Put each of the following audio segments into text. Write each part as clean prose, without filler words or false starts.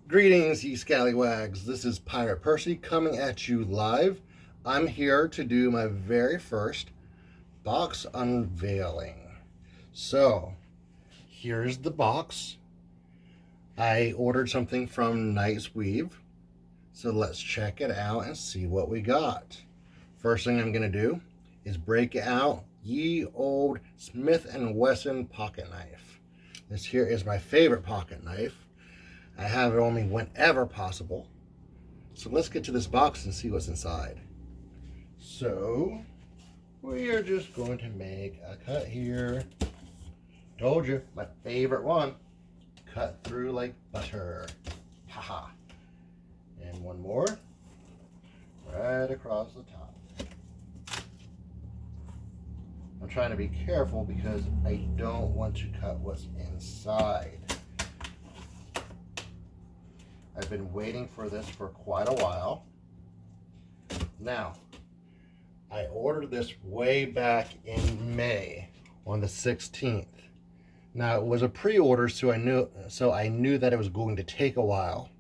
Greetings, ye scallywags. This is Pirate Percy coming at you live. I'm here to do my very first box unveiling. So, here's the box. I ordered something from Knightweave. So let's check it out and see what we got. First thing I'm going to do is break out ye old Smith & Wesson pocket knife. This here is my favorite pocket knife. I have it on me whenever possible. So let's get to this box and see what's inside. So we are just going to make a cut here. Told you, my favorite one. Cut through like butter. Haha. And one more right across the top. I'm trying to be careful because I don't want to cut what's inside. I've been waiting for this for quite a while. Now, I ordered this way back in May on the 16th. Now, it was a pre-order, so I knew that it was going to take a while.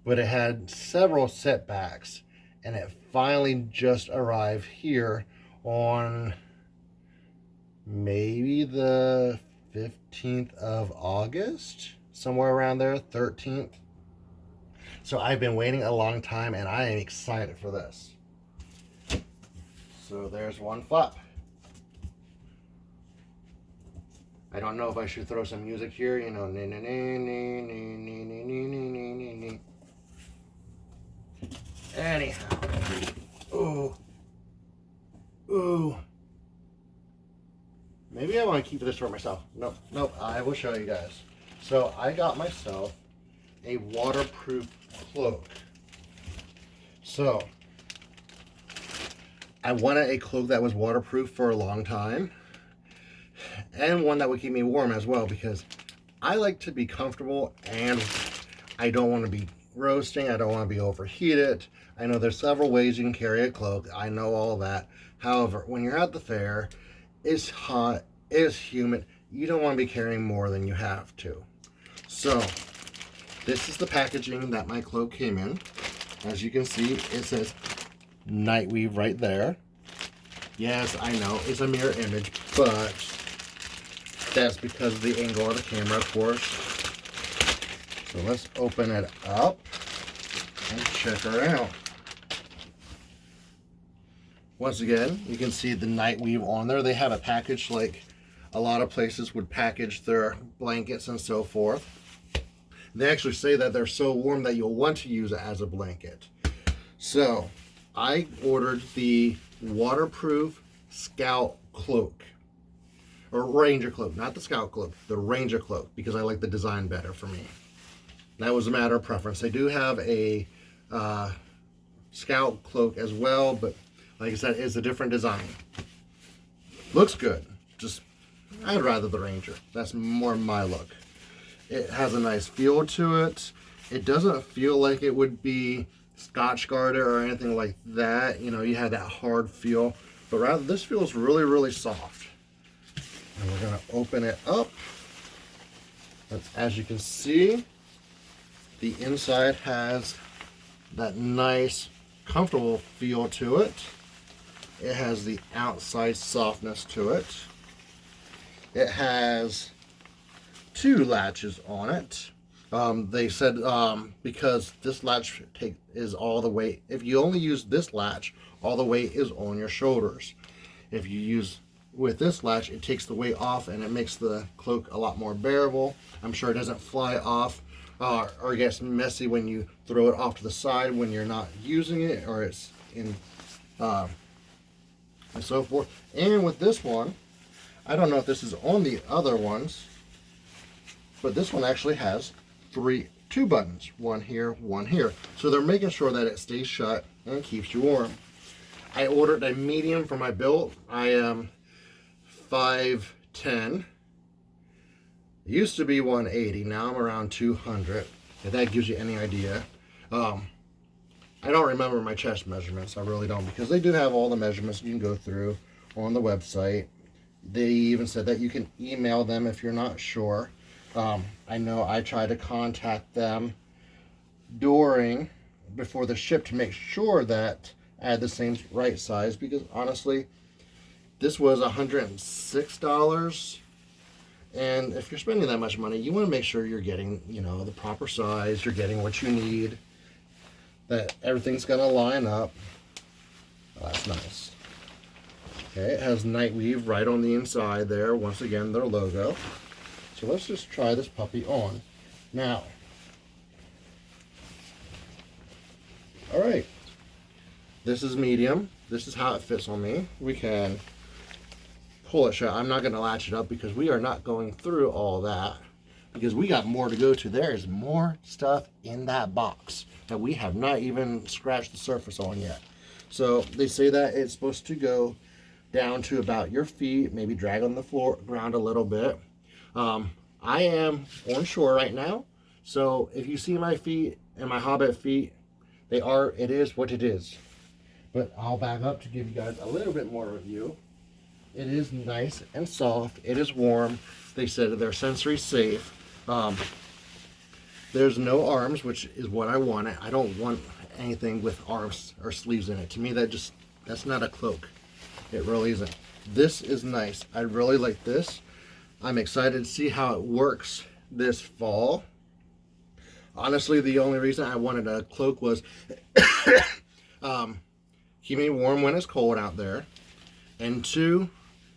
But it had several setbacks, and it finally just arrived here on maybe the 15th of August, somewhere around there, 13th. So I've been waiting a long time, and I am excited for this. So there's one flap. I don't know if I should throw some music here, you know. Anyhow. Ooh. Ooh. Maybe I want to keep this for myself. Nope, I will show you guys. So I got myself a waterproof cloak. So I wanted a cloak that was waterproof for a long time, and one that would keep me warm as well, because I like to be comfortable and I don't want to be roasting. I don't want to be overheated. I know there's several ways you can carry a cloak. I know all that. However, when you're at the fair, it's hot, it's humid. You don't want to be carrying more than you have to. So this is the packaging that my cloak came in. As you can see, it says Knightweave right there. Yes, I know, it's a mirror image, but that's because of the angle of the camera, of course. So let's open it up and check her out. Once again, you can see the Knightweave on there. They have it packaged like a lot of places would package their blankets and so forth. They actually say that they're so warm that you'll want to use it as a blanket. So I ordered the waterproof Scout cloak, or Ranger cloak, not the Scout cloak, the Ranger cloak, because I like the design better for me. That was a matter of preference. They do have a Scout cloak as well, but like I said, it's a different design. Looks good. Just, I'd rather the Ranger. That's more my look. It has a nice feel to it. It doesn't feel like it would be Scotch guarded or anything like that. You know, you have that hard feel, but rather this feels really, really soft. And we're gonna open it up. As you can see, the inside has that nice, comfortable feel to it. It has the outside softness to it. It has two latches on it. They said because this latch is all the weight. If you only use this latch, all the weight is on your shoulders. If you use with this latch, it takes the weight off and it makes the cloak a lot more bearable. I'm sure it doesn't fly off or gets messy when you throw it off to the side when you're not using it, or it's in and so forth. And with this one, I don't know if this is on the other ones, but this one actually has two buttons, one here, one here. So they're making sure that it stays shut and keeps you warm. I ordered a medium for my build. I am 5'10". It used to be 180, now I'm around 200, if that gives you any idea. I don't remember my chest measurements, I really don't, because they do have all the measurements you can go through on the website. They even said that you can email them if you're not sure. I know I tried to contact them before the ship to make sure that I had the same right size, because honestly, this was $106. And if you're spending that much money, you want to make sure you're getting, the proper size, you're getting what you need, that everything's going to line up. Oh, that's nice. Okay, it has Knightweave right on the inside there. Once again, their logo. So let's just try this puppy on. Now, all right, this is medium. This is how it fits on me. We can pull it shut. I'm not going to latch it up because we are not going through all that, because we got more to go to. There is more stuff in that box that we have not even scratched the surface on yet. So they say that it's supposed to go down to about your feet, maybe drag on the ground a little bit. I am on shore right now, so if you see my feet and my Hobbit feet, it is what it is. But I'll back up to give you guys a little bit more review. It is nice and soft. It is warm. They said they're sensory safe. There's no arms, which is what I wanted. I don't want anything with arms or sleeves in it. To me, that's not a cloak. It really isn't. This is nice. I really like this. I'm excited to see how it works this fall. Honestly, the only reason I wanted a cloak was keep me warm when it's cold out there. And two,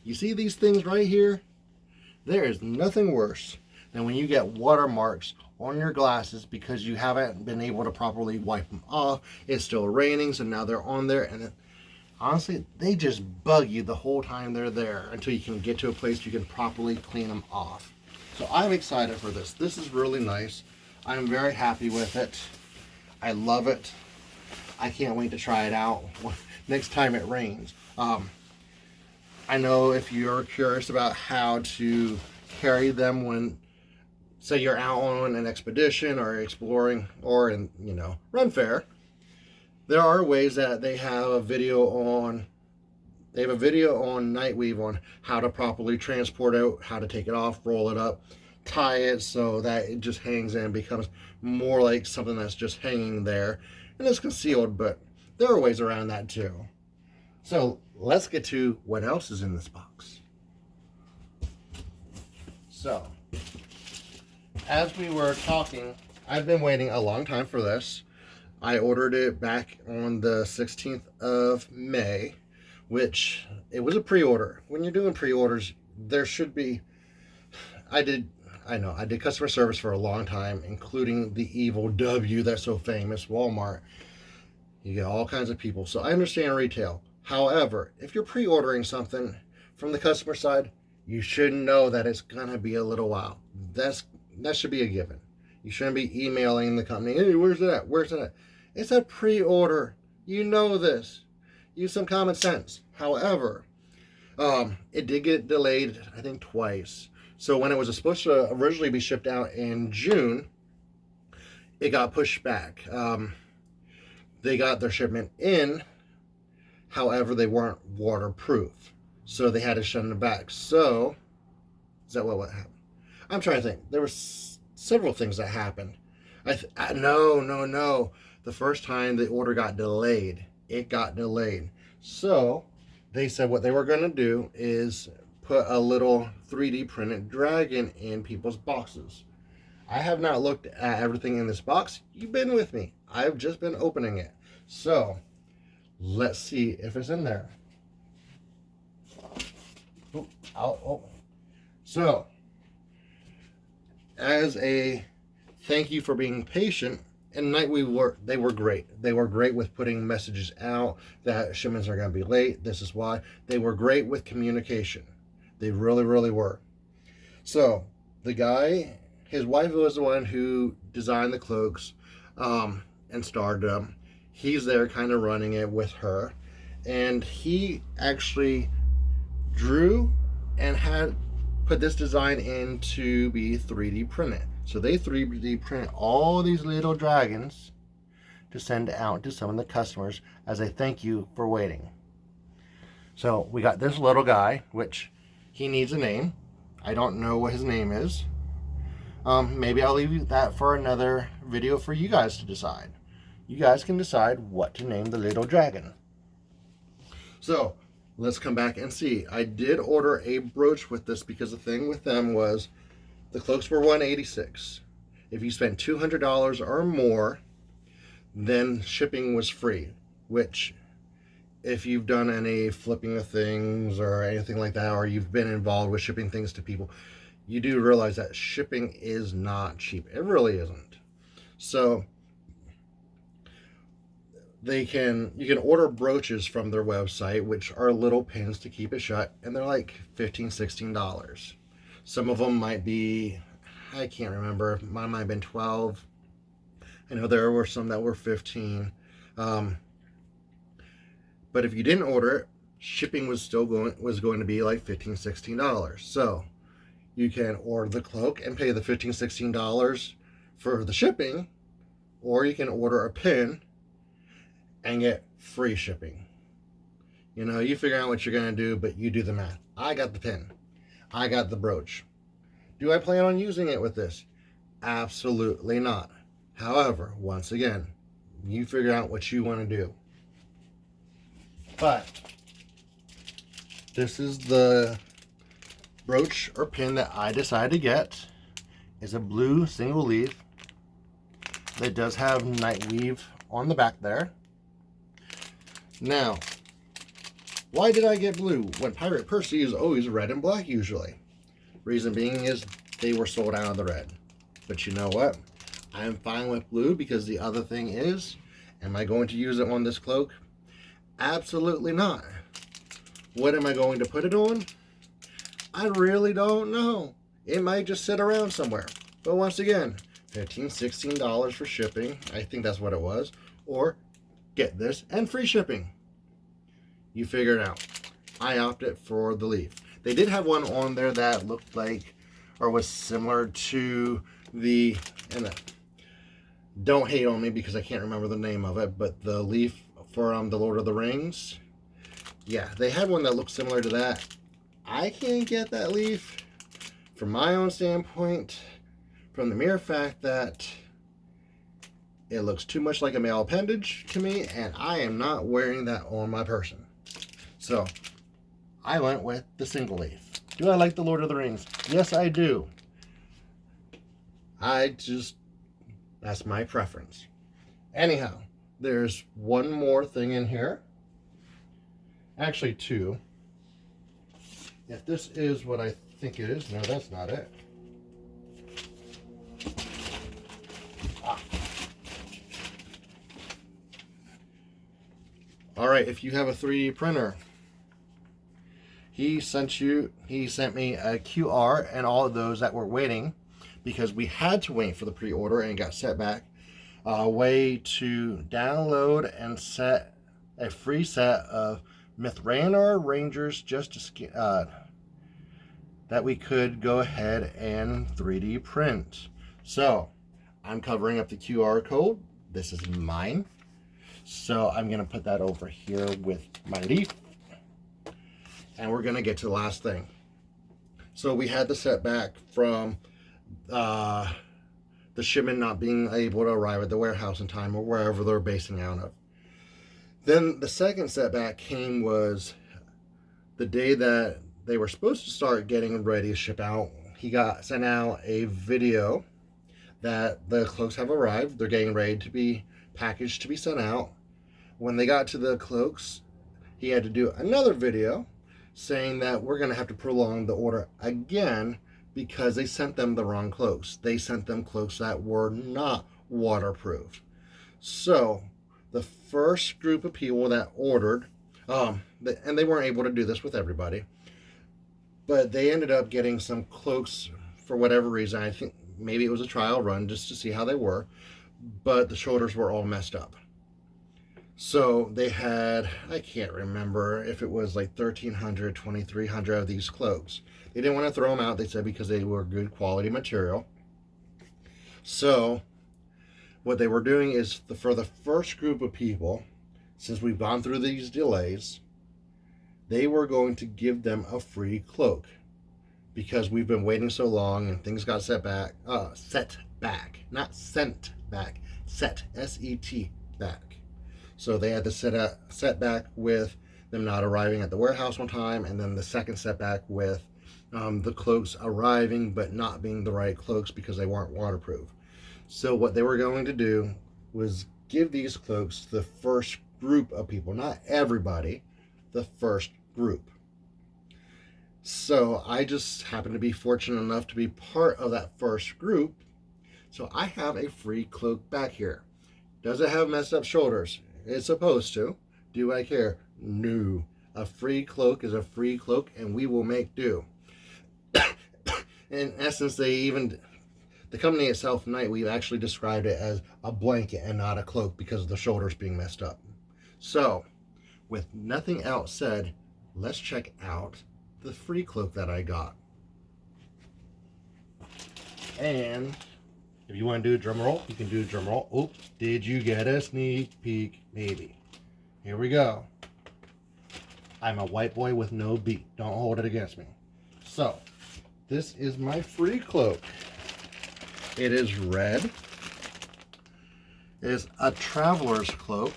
you see these things right here? There is nothing worse than when you get watermarks on your glasses because you haven't been able to properly wipe them off. It's still raining, so now they're on there, and honestly, they just bug you the whole time they're there until you can get to a place you can properly clean them off. So I'm excited for this. This is really nice. I'm very happy with it. I love it. I can't wait to try it out next time it rains. I know if you're curious about how to carry them when, say, you're out on an expedition or exploring or in, run fair, there are ways that they have a video on. They have a video on Knightweave on how to properly transport out, how to take it off, roll it up, tie it so that it just hangs in and becomes more like something that's just hanging there and it's concealed, but there are ways around that too. So let's get to what else is in this box. So, as we were talking, I've been waiting a long time for this. I ordered it back on the 16th of May, which it was a pre-order. When you're doing pre-orders, there should be, I did customer service for a long time, including the evil W that's so famous, Walmart. You get all kinds of people. So I understand retail. However, if you're pre-ordering something from the customer side, you should know that it's going to be a little while. That should be a given. You shouldn't be emailing the company, hey, where's it at? Where's it at? It's a pre-order. You know this. Use some common sense. However, it did get delayed, I think, twice. So when it was supposed to originally be shipped out in June, it got pushed back. They got their shipment in. However, they weren't waterproof, so they had to send them back. So, is that what happened? I'm trying to think. There were several things that happened. No. The first time the order got delayed, it got delayed. So, they said what they were going to do is put a little 3D printed dragon in people's boxes. I have not looked at everything in this box. You've been with me. I've just been opening it. So, let's see if it's in there. So, as a thank you for being patient, and Knightweave they were great. They were great with putting messages out that shipments are going to be late. This is why. They were great with communication. They really, really were. So, the guy, his wife was the one who designed the cloaks and starred them. He's there kind of running it with her. And he actually drew and had put this design in to be 3D printed. So they 3D print all these little dragons to send out to some of the customers as a thank you for waiting. So we got this little guy, which he needs a name. I don't know what his name is. Maybe I'll leave that for another video for you guys to decide. You guys can decide what to name the little dragon. So let's come back and see. I did order a brooch with this because the thing with them was the cloaks were $186. If you spent $200 or more, then shipping was free, which if you've done any flipping of things or anything like that, or you've been involved with shipping things to people, you do realize that shipping is not cheap. It really isn't. So you can order brooches from their website, which are little pins to keep it shut, and they're like $15, $16. Some of them might be, I can't remember, mine might have been 12. I know there were some that were 15. But if you didn't order it, shipping was going to be like $15, $16. So you can order the cloak and pay the $15, $16 for the shipping, or you can order a pin and get free shipping. You know, you figure out what you're going to do, but you do the math. I got the pin. I got the brooch. Do I plan on using it with this? Absolutely not. However, once again, you figure out what you want to do. But this is the brooch or pin that I decided to get. It's a blue single leaf. It does have Knightweave on the back there. Now, why did I get blue when Pirate Percy is always red and black usually? Reason being is they were sold out of the red. But you know what? I'm fine with blue because the other thing is, am I going to use it on this cloak? Absolutely not. What am I going to put it on? I really don't know. It might just sit around somewhere. But once again, $15, $16 for shipping. I think that's what it was. Or get this and free shipping. You figure it out. I opted for the leaf. They did have one on there that looked like or was similar to the, and don't hate on me because I can't remember the name of it, but the leaf for the Lord of the Rings. Yeah, they had one that looked similar to that. I can't get that leaf from my own standpoint, from the mere fact that it looks too much like a male appendage to me, and I am not wearing that on my person. So I went with the single leaf. Do I like the Lord of the Rings? Yes, I do. That's my preference. Anyhow, there's one more thing in here. Actually, two. If this is what I think it is, no, that's not it. All right, if you have a 3D printer, he sent me a QR and all of those that were waiting, because we had to wait for the pre-order and got set back, a way to download and set a free set of Mythranor Rangers just to that we could go ahead and 3D print. So I'm covering up the QR code. This is mine. So I'm going to put that over here with my leaf. And we're going to get to the last thing. So we had the setback from the shipment not being able to arrive at the warehouse in time or wherever they're basing out of. Then the second setback came was the day that they were supposed to start getting ready to ship out. He got sent out a video that the cloaks have arrived. They're getting ready to be packaged to be sent out. When they got to the cloaks, he had to do another video saying that we're going to have to prolong the order again because they sent them the wrong cloaks. They sent them cloaks that were not waterproof. So the first group of people that ordered, and they weren't able to do this with everybody, but they ended up getting some cloaks for whatever reason. I think maybe it was a trial run just to see how they were, but the shoulders were all messed up. So they had, I can't remember if it was like 1,300, 2,300 of these cloaks. They didn't want to throw them out, they said, because they were good quality material. So what they were doing is, for the first group of people, since we've gone through these delays, they were going to give them a free cloak because we've been waiting so long and things got set back, not sent back. Set, S-E-T, back. So they had the setback with them not arriving at the warehouse on time, and then the second setback with the cloaks arriving but not being the right cloaks because they weren't waterproof. So what they were going to do was give these cloaks to the first group of people, not everybody, the first group. So I just happened to be fortunate enough to be part of that first group. So I have a free cloak back here. Does it have messed up shoulders? It's supposed to. Do I care? No. A free cloak is a free cloak, and we will make do. In essence, the company itself, Knightweave, actually described it as a blanket and not a cloak because of the shoulders being messed up. So, with nothing else said, let's check out the free cloak that I got. And if you want to do a drum roll, you can do a drum roll. Oh, did you get a sneak peek? Maybe. Here we go. I'm a white boy with no beat. Don't hold it against me. So, this is my free cloak. It is red. It is a traveler's cloak.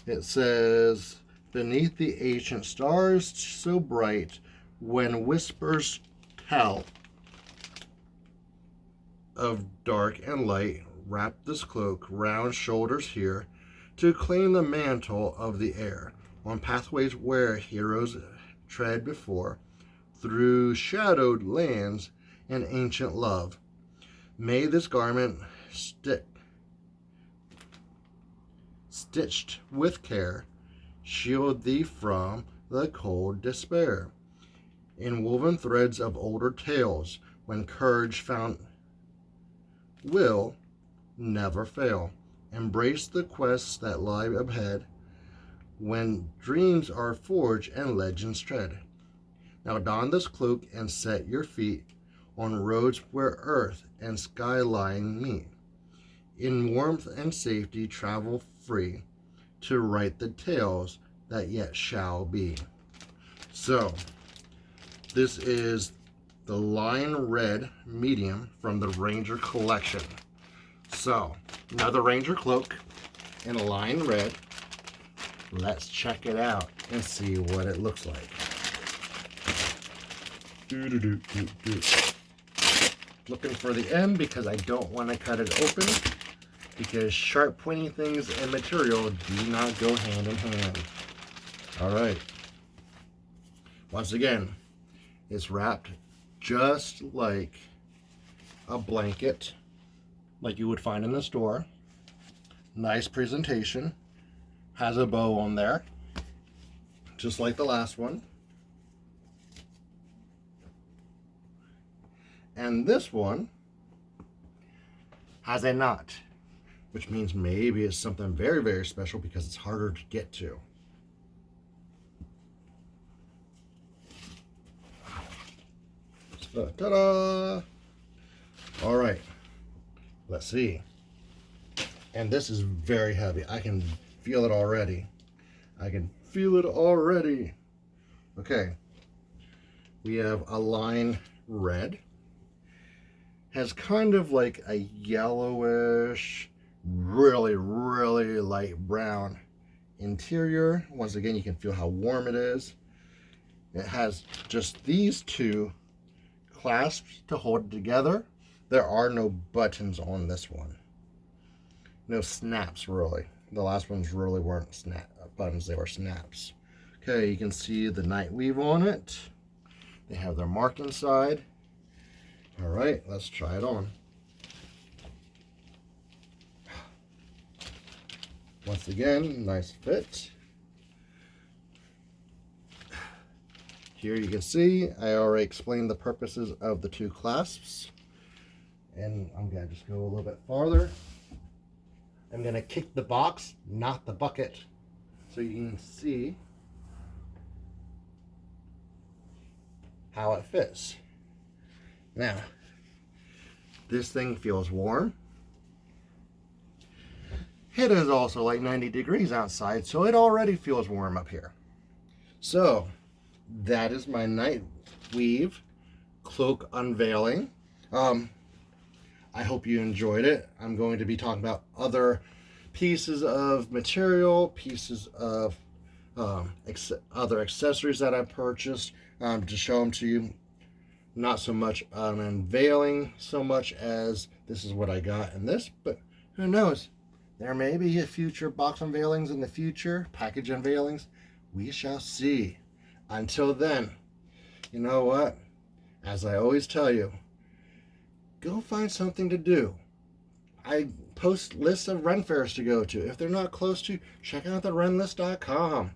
It says, beneath the ancient stars so bright, when whispers tell of dark and light, wrap this cloak round shoulders here to claim the mantle of the air on pathways where heroes tread before, through shadowed lands and ancient love. May this garment stitched with care shield thee from the cold despair. In woven threads of older tales, when courage found will never fail. Embrace the quests that lie ahead, when dreams are forged and legends tread. Now don this cloak and set your feet on roads where earth and skyline meet. In warmth and safety travel free, to write the tales that yet shall be. So, this is the Line Red medium from the Ranger collection. So, another Ranger cloak in a Line Red. Let's check it out and see what it looks like. Looking for the end because I don't want to cut it open, because sharp pointy things and material do not go hand in hand. Alright. Once again, it's wrapped just like a blanket, like you would find in the store. Nice presentation. Has a bow on there, just like the last one. And this one has a knot, which means maybe it's something very, very special because it's harder to get to. So, ta-da! All right, let's see. And this is very heavy. I can feel it already. I can feel it already. Okay, we have a Line Red. Has kind of like a yellowish, really, really light brown interior. Once again, you can feel how warm it is. It has just these two clasps to hold it together. There are no buttons on this one. No snaps, really. The last ones really weren't buttons, they were snaps. Okay, you can see the Knightweave on it. They have their mark inside. All right, let's try it on. Once again, nice fit. Here you can see, I already explained the purposes of the two clasps. And I'm gonna just go a little bit farther. I'm gonna kick the box, not the bucket, so you can see how it fits. Now, this thing feels warm. It is also like 90 degrees outside, so it already feels warm up here. So, that is my Knightweave cloak unveiling. I hope you enjoyed it. I'm going to be talking about other pieces of material, pieces of other accessories that I purchased to show them to you. Not so much unveiling so much as this is what I got in this, but who knows? There may be a future box unveilings in the future, package unveilings. We shall see. Until then, you know what? As I always tell you, go find something to do. I post lists of run fairs to go to. If they're not close to, check out the runlist.com.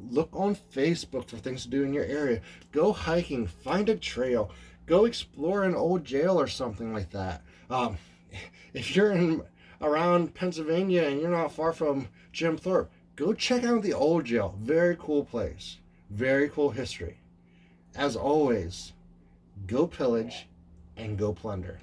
Look on Facebook for things to do in your area. Go hiking, find a trail, go explore an old jail or something like that. If you're around Pennsylvania and you're not far from Jim Thorpe, go check out the old jail. Very cool place. Very cool history. As always, go pillage and go plunder.